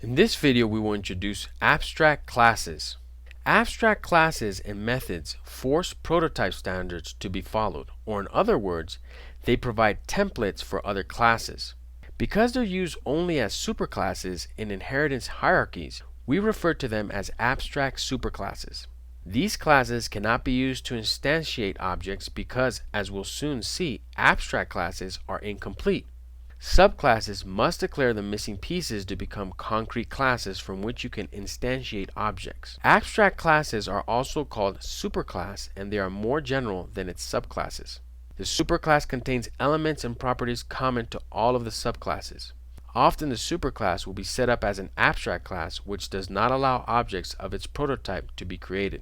In this video we will introduce abstract classes. Abstract classes and methods force prototype standards to be followed, or in other words, they provide templates for other classes. Because they're used only as superclasses in inheritance hierarchies, we refer to them as abstract superclasses. These classes cannot be used to instantiate objects because, as we'll soon see, abstract classes are incomplete. Subclasses must declare the missing pieces to become concrete classes from which you can instantiate objects. Abstract classes are also called superclass, and they are more general than its subclasses. The superclass contains elements and properties common to all of the subclasses. Often the superclass will be set up as an abstract class which does not allow objects of its prototype to be created.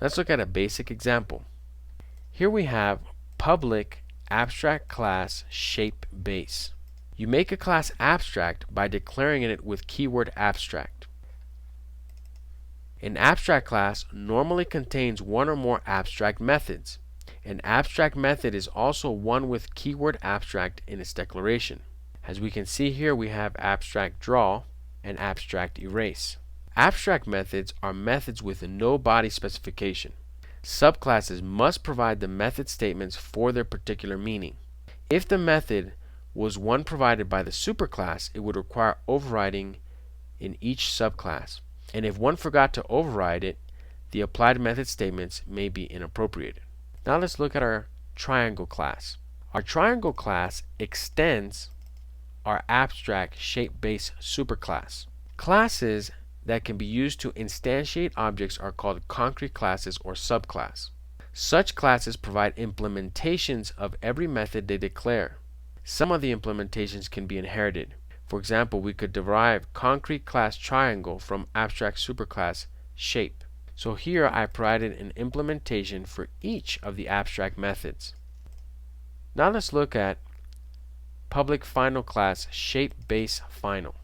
Let's look at a basic example. Here we have public abstract class shapeBase. You make a class abstract by declaring it with keyword abstract. An abstract class normally contains one or more abstract methods. An abstract method is also one with keyword abstract in its declaration. As we can see here, we have abstract draw and abstract erase. Abstract methods are methods with no body specification. Subclasses must provide the method statements for their particular meaning. If the method was one provided by the superclass, it would require overriding in each subclass. And if one forgot to override it, the applied method statements may be inappropriate. Now let's look at our triangle class. Our triangle class extends our abstract shapeBase superclass. Classes that can be used to instantiate objects are called concrete classes or subclass. Such classes provide implementations of every method they declare. Some of the implementations can be inherited. For example, we could derive concrete class triangle from abstract superclass shape. So here I provided an implementation for each of the abstract methods. Now let's look at public final class shapeBase final.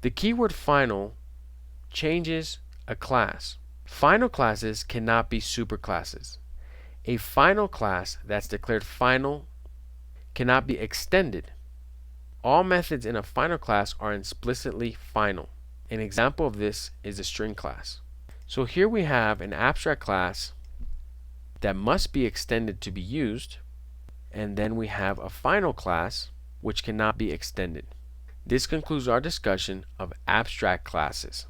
The keyword final changes a class. Final classes cannot be superclasses. A final class that's declared final cannot be extended. All methods in a final class are explicitly final. An example of this is a string class. So here we have an abstract class that must be extended to be used, and then we have a final class which cannot be extended. This concludes our discussion of abstract classes.